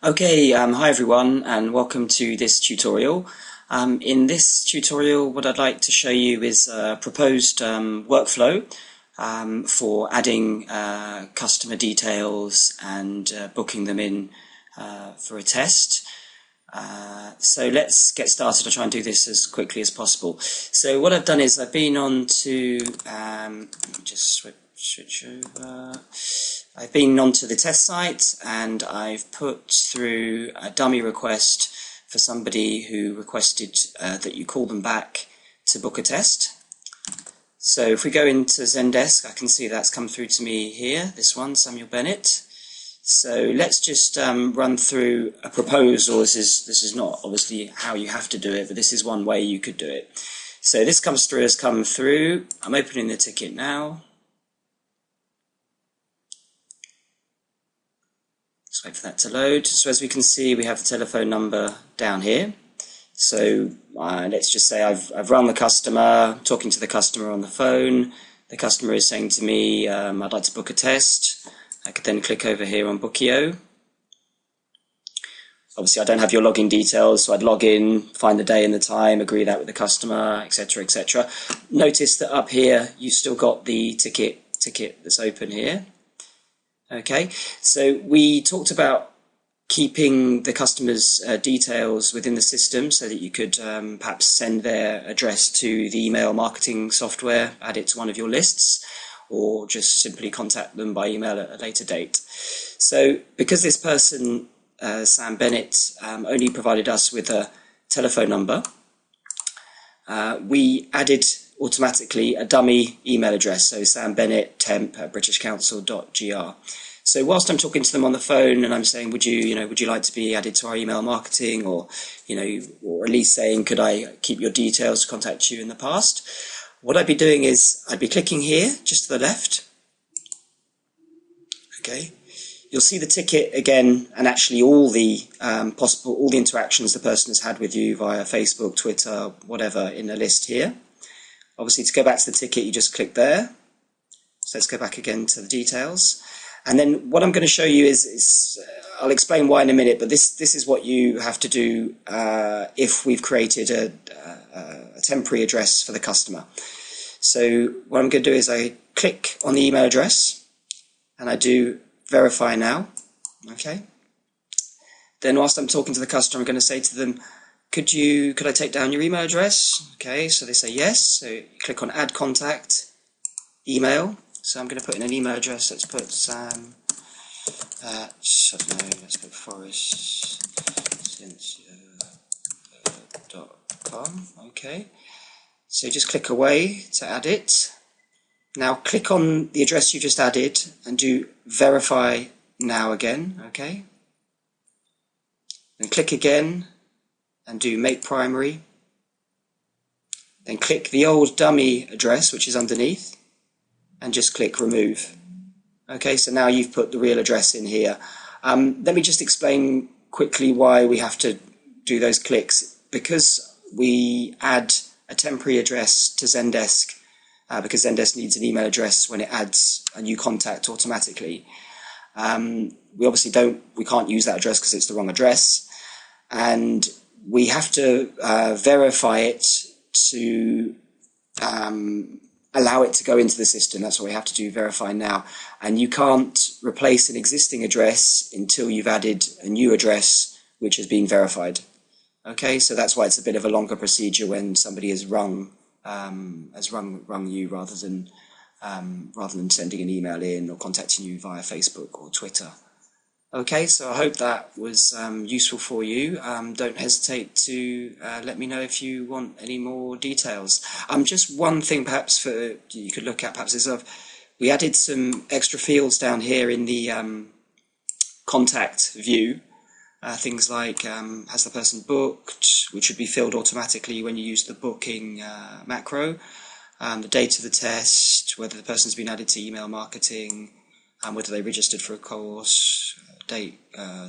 Okay, hi everyone and welcome to this tutorial. In this tutorial what I'd like to show you is a proposed workflow for adding customer details and booking them in for a test. So let's get started. I'll try and do this as quickly as possible. So what I've done is I've been on to, let me just switch over. I've been onto the test site and I've put through a dummy request for somebody who requested that you call them back to book a test. So if we go into Zendesk, I can see that's come through to me here, this one, Samuel Bennett. So let's just run through a proposal. This is not obviously how you have to do it, but this is one way you could do it. So this has come through. I'm opening the ticket now. Just wait for that to load. So as we can see, we have the telephone number down here. So let's just say I've run the customer, talking to the customer on the phone. The customer is saying to me, I'd like to book a test. I could then click over here on Bookio. Obviously I don't have your login details, so I'd log in, find the day and the time, agree that with the customer, etc, etc. Notice that up here you've still got the ticket that's open here. Okay, so we talked about keeping the customer's details within the system so that you could perhaps send their address to the email marketing software, add it to one of your lists, or just simply contact them by email at a later date. So because this person, Sam Bennett, only provided us with a telephone number, we added automatically a dummy email address, so Sam Bennett temp at britishcouncil.gr. So whilst I'm talking to them on the phone and I'm saying, would you like to be added to our email marketing, or or at least saying, could I keep your details to contact you in the past? What I'd be doing is I'd be clicking here, just to the left. Okay, you'll see the ticket again, and actually all the all the interactions the person has had with you via Facebook, Twitter, whatever, in the list here. Obviously, to go back to the ticket, you just click there. So let's go back again to the details. And then what I'm going to show you is I'll explain why in a minute, but this is what you have to do if we've created a temporary address for the customer. So what I'm going to do is I click on the email address and I do verify now. Okay. Then whilst I'm talking to the customer, I'm going to say to them, could I take down your email address? Okay, so they say yes. So you click on add contact, email. So I'm going to put in an email address. Let's put Sam at, I don't know, let's put forestcincia.com. Okay. So just click away to add it. Now click on the address you just added and do verify now again. Okay. Then click again and do make primary. Then click the old dummy address which is underneath and just click remove. Okay, so now you've put the real address in here. Let me just explain quickly why we have to do those clicks. Because we add a temporary address to Zendesk, because Zendesk needs an email address when it adds a new contact automatically. We can't use that address because it's the wrong address, and we have to verify it to allow it to go into the system. That's what we have to do, verify now. And you can't replace an existing address until you've added a new address which has been verified. Okay, so that's why it's a bit of a longer procedure when somebody has rung you rather than sending an email in or contacting you via Facebook or Twitter. Okay, so I hope that was useful for you. Don't hesitate to let me know if you want any more details. Just one thing perhaps you could look at perhaps is we added some extra fields down here in the contact view. Things like has the person booked, which should be filled automatically when you use the booking macro, the date of the test, whether the person's been added to email marketing, whether they registered for a course, date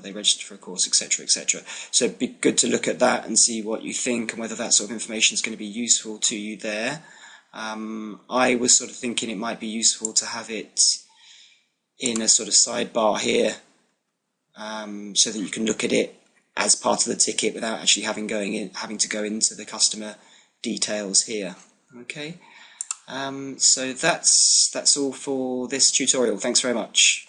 they registered for a course, etc, etc. So it'd be good to look at that and see what you think and whether that sort of information is going to be useful to you there. I was sort of thinking it might be useful to have it in a sort of sidebar here so that you can look at it as part of the ticket without actually having to go into the customer details here. Okay, so that's all for this tutorial. Thanks very much.